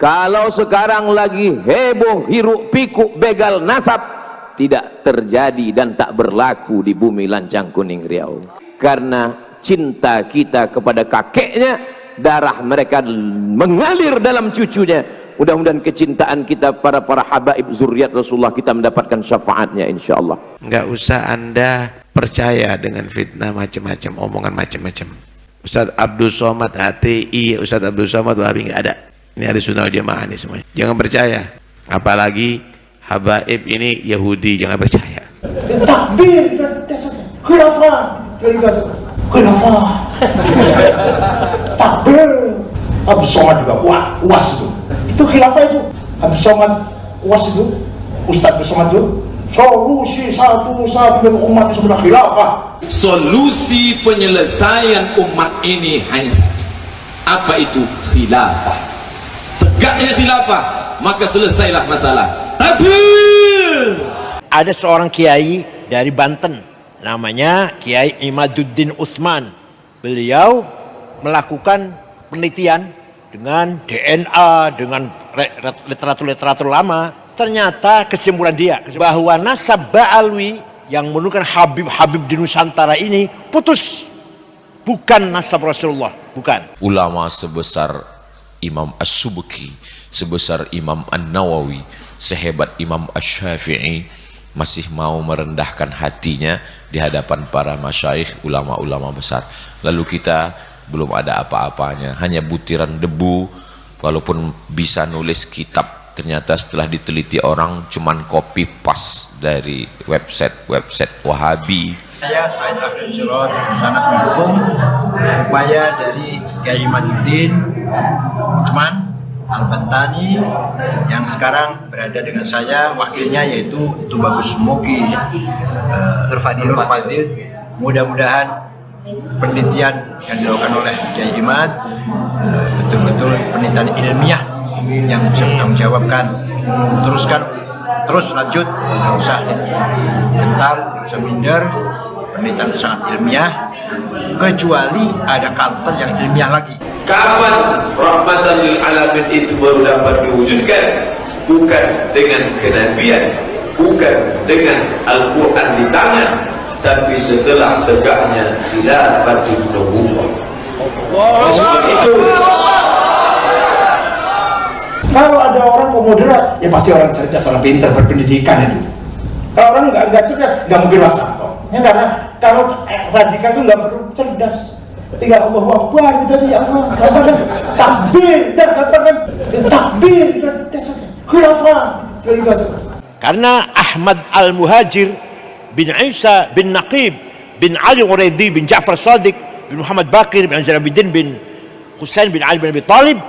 Kalau sekarang lagi heboh hiruk pikuk begal nasab, tidak terjadi dan tak berlaku di bumi Lancang Kuning Riau. Karena cinta kita kepada kakeknya, darah mereka mengalir dalam cucunya. Mudah-mudahan kecintaan kita para habaib zuriat Rasulullah, kita mendapatkan syafaatnya insyaallah. Enggak usah Anda percaya dengan fitnah macam-macam, omongan macam-macam. Ustadz Abdul Somad HTI, Ustadz Abdul Somad Wahabi, nggak ada. Ini ada Sunnah Jamaah ini semuanya. Jangan percaya. Apalagi habaib ini Yahudi, jangan percaya. Takbir khilafah, khilafah. Takbir. Abdul Somad juga UAS itu khilafah itu. Abdul Somad UAS itu, Ustadz Abdul Somad itu solusi satu-satunya umat sebenarnya khilafah. Solusi penyelesaian umat ini hanya satu. Apa itu? Khilafah. Tegaknya khilafah, maka selesailah masalah. Takbir. Ada seorang kiai dari Banten, namanya Kiai Imaduddin Utsman. Beliau melakukan penelitian dengan DNA, dengan literatur lama. Ternyata kesimpulan dia bahwa nasab Ba'alwi yang menunjukkan Habib-Habib di Nusantara ini putus, bukan nasab Rasulullah, bukan. Ulama sebesar Imam As-Subki, sebesar Imam An-Nawawi, sehebat Imam Asy-Syafi'i, masih mau merendahkan hatinya di hadapan para masyayikh, ulama-ulama besar. Lalu kita belum ada apa-apanya, hanya butiran debu. Walaupun bisa nulis kitab, ternyata setelah diteliti orang cuman copy paste dari website Wahabi. Saya Said Abdul Sirot sangat mendukung upaya dari Kiai Imaduddin Utsman Al-Bantani yang sekarang berada dengan saya, wakilnya yaitu Tubagus Muki Nur Fadil. Mudah-mudahan penelitian yang dilakukan oleh Kiai Imad betul-betul penelitian ilmiah yang bisa bertanggungjawabkan. Terus lanjut, tidak usah gentar, tidak usah minder. Penelitian sangat ilmiah, kecuali ada kalter yang ilmiah lagi. Kapan rahmatan lil alamin itu baru dapat diwujudkan? Bukan dengan kenabian, bukan dengan Al-Quran di tangan, tapi setelah tegaknya khilafatul nubuwwah. Sebab itu, kalau ada orang kok moderat, ya pasti orang cerdas, orang pintar, berpendidikan itu. Kalau orang nggak cerdas, nggak mungkin wasato. Ya, karena kalau radikal itu nggak perlu cerdas, tinggal Allahu Akbar gitu aja, ya Allah, katakan takbir, dan katakan takbir, dan khilafah, gitu aja. Karena Ahmad Al-Muhajir bin Isa bin Naqib bin Ali Uraidi bin Ja'far Shadiq bin Muhammad Bakir bin Zainuddin bin Husain bin Ali bin Abi Thalib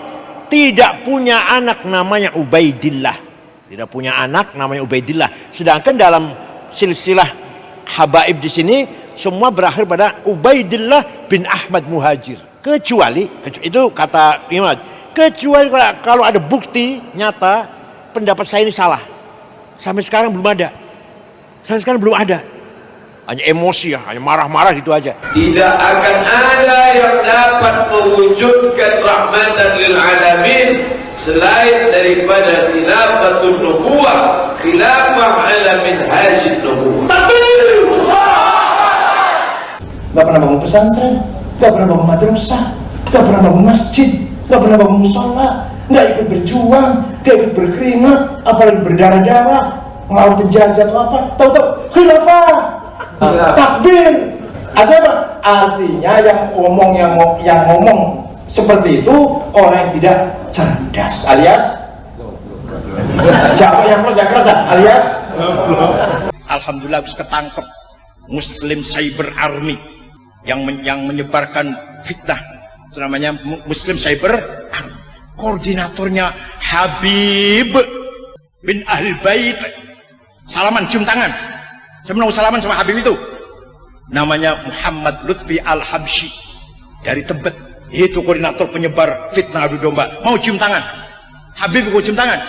tidak punya anak namanya Ubaidillah. Tidak punya anak namanya Ubaidillah. Sedangkan dalam silsilah habaib di sini semua berakhir pada Ubaidillah bin Ahmad Muhajir. Kecuali itu kata Imam, kecuali kalau ada bukti nyata pendapat saya ini salah. Sampai sekarang belum ada. Hanya emosi ya, hanya marah-marah gitu aja. tidak akan ada yang dapat mewujudkan rahmatan lil alamin selain daripada khilafatul nubuwwah, khilafah ala minhajin nubuwwah. Takbir! Gak pernah bangun pesantren, gak pernah bangun madrasah, gak pernah bangun masjid, gak pernah bangun musola, gak ikut berjuang, gak ikut berkeringat, apalagi berdarah-darah, ngelawan penjajah atau apa. Tahu-tahu khilafah, takbir. Ada apa? Artinya yang ngomong seperti itu orang yang tidak cerdas, alias jawab yang keras alias. Alhamdulillah bisa ketangkep Muslim Cyber Army yang menyebarkan fitnah. Itu namanya Muslim Cyber Army. Koordinatornya Habib bin Ahlul Bait. Salaman, cium tangan. Saya mau salaman sama Habib itu. Namanya Muhammad Lutfi Al-Habsyi dari Tebet. Itu koordinator penyebar fitnah adu domba. Mau cium tangan? Habib mau cium tangan?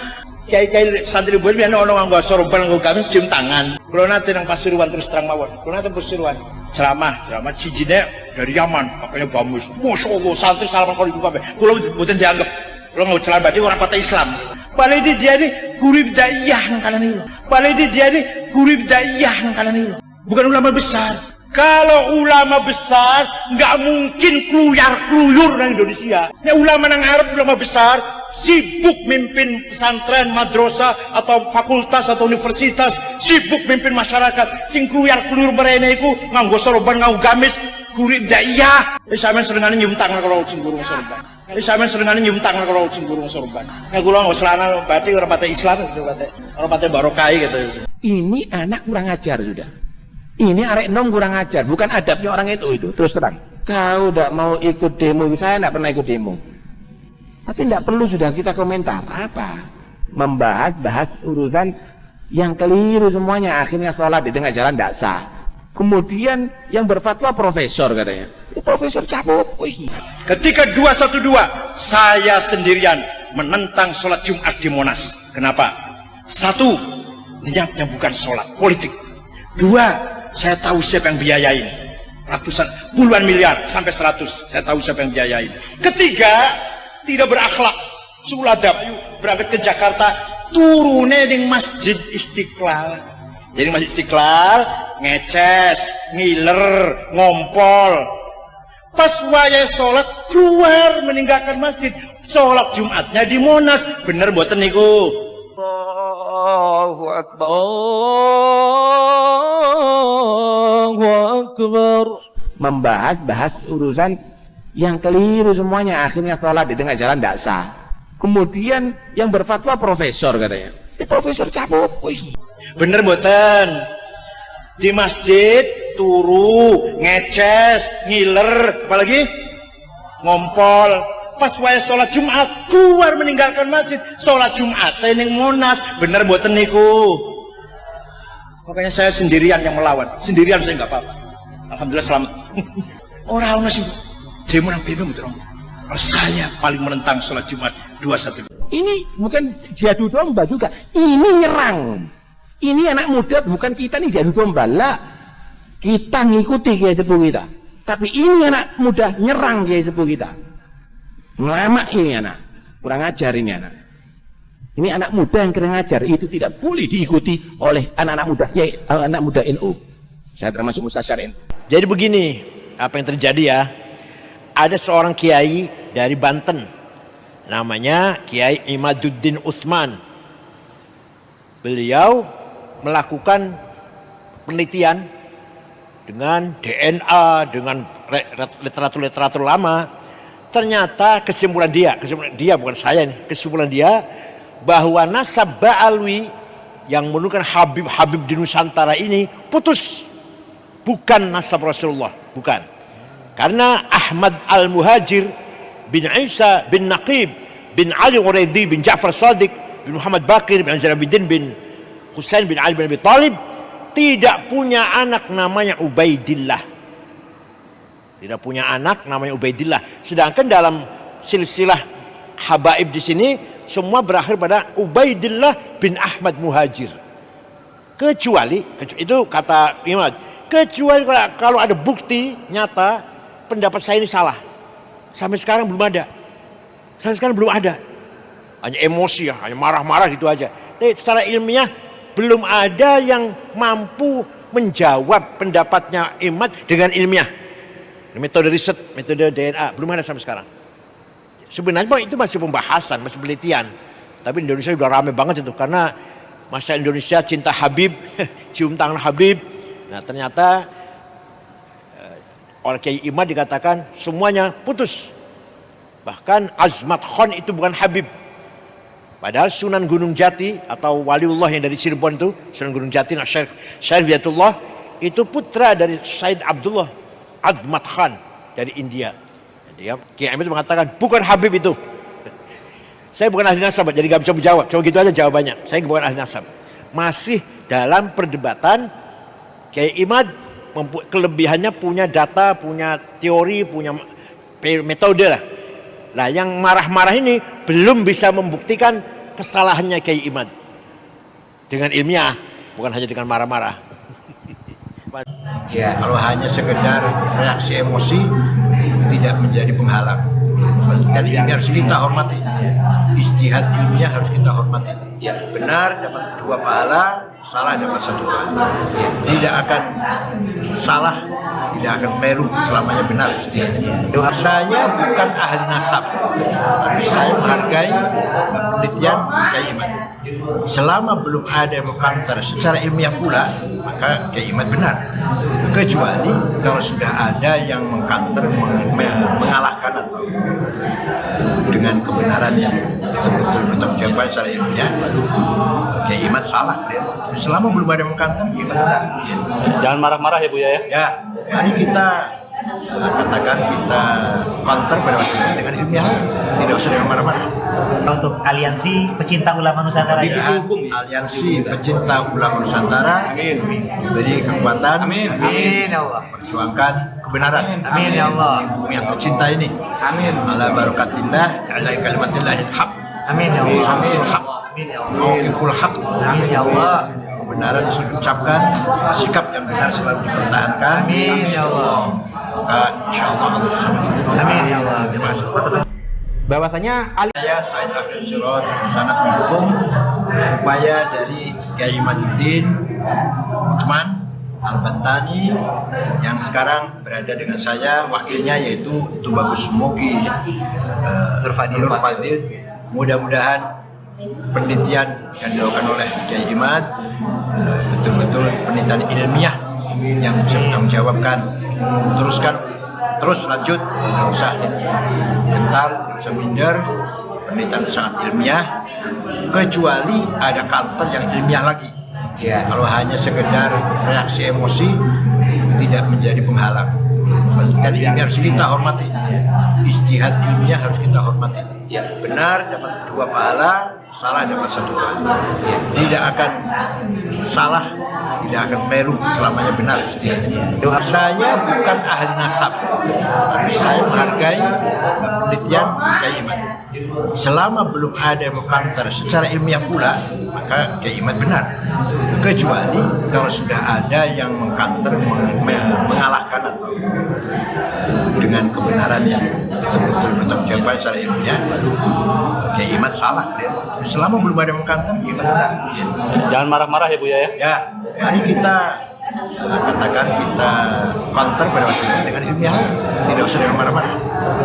Kiai-kiai santri boleh biar orang nggak sorban nggak kami cium tangan. Kalau nanti nang Pasuruan terus terang mawon. Kalau nanti Pasuruan ceramah cijinya dari Yaman, makanya bagus. Masya Allah santri salaman kalau ibu kabe. Kalau bukan dianggap Lo mau celana batik orang partai Islam. Balik dia ini guru daiyah kanan itu. Balik dia ini guru daiyah kanan itu. Bukan ulama besar. Kalau ulama besar nggak mungkin kluyur nang Indonesia. Ya ulama nang Arab ulama besar sibuk mimpin pesantren, madrasah atau fakultas atau universitas, sibuk mimpin masyarakat. Sing kluyur mereka iku nganggo sorban, nganggo gamis, guru daiyah. Sampeyan senengane nyium tangan kalau sing guru sorban. Sampeyan senengane nyium tangan kalau sing guru sorban. Nek kula nggo celana batik ora pate Islam gitu kate. Ora pate barokah gitu. Ini anak kurang ajar sudah. Ini arek nom kurang ajar, bukan adabnya orang itu terus terang. Kau tidak mau ikut demo, saya tidak pernah ikut demo. Tapi tidak perlu sudah kita komentar apa. Bahas urusan yang keliru semuanya. Akhirnya sholat di tengah jalan tidak sah. Kemudian yang berfatwa profesor katanya. Profesor cabut. Ketika 212 saya sendirian menentang sholat Jumat di Monas. Kenapa? Satu, niatnya bukan sholat politik. Dua, saya tahu siapa yang biayain. Ratusan, puluhan miliar sampai 100. Saya tahu siapa yang biayain. Ketiga, tidak berakhlak. Suladab, berangkat ke Jakarta, turunnya di Masjid Istiqlal. Jadi Masjid Istiqlal ngeces, ngiler, ngompol. Pas waya sholat keluar meninggalkan masjid. Sholat Jumatnya di Monas. Bener buatan niku. Allahu Akbar. Allahu Akbar. Membahas urusan yang keliru semuanya. Akhirnya sholat di tengah jalan tidak sah. Kemudian yang berfatwa profesor katanya. Profesor cabut. Bener buatan. Di masjid turu, ngeces, ngiler, apalagi ngompol. Pas waya sholat Jumat keluar meninggalkan masjid. Sholat Jumat ning Monas. Bener buatan niku. Makanya saya sendirian yang melawan. Sendirian saya nggak apa-apa. Alhamdulillah selamat. Orang sih demo nang PBB betul. Saya paling menentang sholat Jumat 21. Ini bukan jadu domba juga. Ini nyerang. Ini anak muda, bukan kita nih jadu domba lah. Kita ngikuti kiai sepuh kita. Tapi ini anak muda nyerang kiai sepuh kita. Ngelamak ini anak. Kurang ajar ini anak. Ini anak muda yang kurang ajar. Itu tidak boleh diikuti oleh anak-anak muda kiai, anak muda NU. Saya termasuk mustasyar NU. Jadi begini, apa yang terjadi ya? Ada seorang kiai dari Banten, namanya Kiai Imaduddin Utsman. Beliau melakukan penelitian dengan DNA, dengan literatur lama. Ternyata kesimpulan dia bukan saya nih, kesimpulan dia bahwa nasab Ba'alwi yang menurunkan Habib di Nusantara ini putus, bukan nasab Rasulullah, bukan. Karena Ahmad Al-Muhajir bin Isa bin Naqib bin Ali Uraidi bin Ja'far Sadiq bin Muhammad Bakir bin Zainuddin bin Husain bin Ali bin Abi Talib tidak punya anak namanya Ubaidillah. Tidak punya anak namanya Ubaidillah. Sedangkan dalam silsilah habaib di sini semua berakhir pada Ubaidillah bin Ahmad Muhajir. Kecuali itu kata Imam, kecuali kalau ada bukti nyata pendapat saya ini salah. Sampai sekarang belum ada. Hanya emosi ya, hanya marah-marah gitu aja. Tapi secara ilmiah belum ada yang mampu menjawab pendapatnya Imad dengan ilmiah. Metode riset, metode DNA belum ada sampai sekarang. Sebenarnya itu masih pembahasan, masih penelitian. Tapi di Indonesia sudah ramai banget itu karena masyarakat Indonesia cinta Habib, cium tangan Habib. Nah ternyata oleh Kiai Imad dikatakan semuanya putus. Bahkan Azmat Khan itu bukan Habib. Padahal Sunan Gunung Jati atau Waliullah yang dari Cirebon itu, Sunan Gunung Jati, Syarif Yatullah, itu putra dari Said Abdullah Azmat Khan dari India. Jadi Kiai Imad mengatakan bukan Habib itu. Saya bukan ahli nasab, jadi gak bisa menjawab. Cuma gitu aja jawabannya. Saya bukan ahli nasab. Masih dalam perdebatan. Kiai Imad kelebihannya punya data, punya teori, punya metode lah. Nah yang marah-marah ini belum bisa membuktikan kesalahannya Kiai Imad dengan ilmiah, bukan hanya dengan marah-marah. Ya, kalau hanya sekedar reaksi emosi tidak menjadi penghalang dan ini harus kita hormati. Ijtihad ilmiah harus kita hormati. Benar dapat 2 pahala, salah dapat 1 pahala. Tidak akan salah, tidak akan keliru selamanya benar ijtihadnya. Saya bukan ahli nasab, tapi saya menghargai penelitian Kiai Imad. Selama belum ada yang mengkantar secara ilmiah pula, maka Kiai Imad benar. Kecuali kalau sudah ada yang mengkantar, mengalahkan atau dengan kebenaran yang betul-betul bertanggung secara ilmiah, baru Kiai Imad salah. Selama belum ada yang mengkantar, Kiai Imad benar. Jangan marah-marah ya Buya ya. Ya, mari kita katakan kita counter pada waktu ini dengan ilmiah, tidak usah dengan marah-marah. Untuk aliansi pecinta ulama Nusantara, aliansi pecinta ulama Nusantara, beri kekuatan, amin ya Allah, perjuangkan kebenaran, amin ya Allah, bumi yang tercinta ini, amin, ala barakatillah, ala kalimatillahil haq, amin ya Allah, amin haq, amin ya Allah, mauqiful haq, amin ya Allah, kebenaran sudah diucapkan, sikap yang benar selalu dipertahankan, amin ya Allah, insyaallah Allah bersama kita, amin ya Allah. Terima kasih. Bahwasanya Saya Said Akhil Sirot sangat mendukung upaya dari Kiai Imaduddin Utsman Al-Bantani yang sekarang berada dengan saya, wakilnya yaitu Tubagus Mugi Nur Fadil. Mudah-mudahan penelitian yang dilakukan oleh Kiai Imad betul-betul penelitian ilmiah yang bisa menjawabkan. Terus lanjut, tidak usah gentar, tidak usah minder. Penelitian sangat ilmiah, kecuali ada counter yang ilmiah lagi. Kalau hanya sekedar reaksi emosi, tidak menjadi penghalang. Dan ini harus kita hormati. Ijtihad ilmiah harus kita hormati. Benar dapat 2 pahala, salah dapat 1 pahala. Tidak akan salah, tidak akan keliru selamanya benar ijtihadnya. Saya bukan ahli nasab, tapi saya menghargai penelitian Kiai Imad. Selama belum ada yang mengkantar secara ilmiah pula, maka Kiai Imad benar. Kecuali kalau sudah ada yang mengkantar, mengalahkan atau dengan kebenaran yang betul-betul bertanggung secara ilmiah, baru Kiai Imad salah. Selama belum ada yang mengkantar, Kiai Imad benar. Jangan marah-marah ya Buya ya. Ya, mari kita katakan kita counter pada waktu ini dengan ilmiah, tidak usah dengan marah-marah.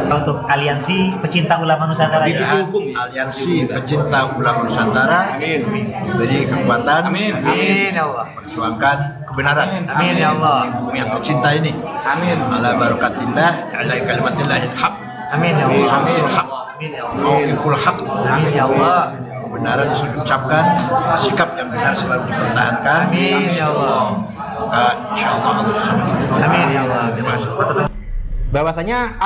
Untuk aliansi pecinta ulama Nusantara, aliansi pecinta ulama Nusantara, beri kekuatan, amin ya Allah, perjuangkan kebenaran, amin ya Allah, bumi yang tercinta ini, amin, ala barakatillah, ala kalimatillahil haq, amin ya Allah, mauqiful haq, amin ya Allah, mauqiful haq, amin ya Allah, kebenaran sudah diucapkan, sikap yang benar selalu dipertahankan, amin ya Allah, insyaallah Allah bersama kita, amin ya Allah. Terima kasih. bahwasanya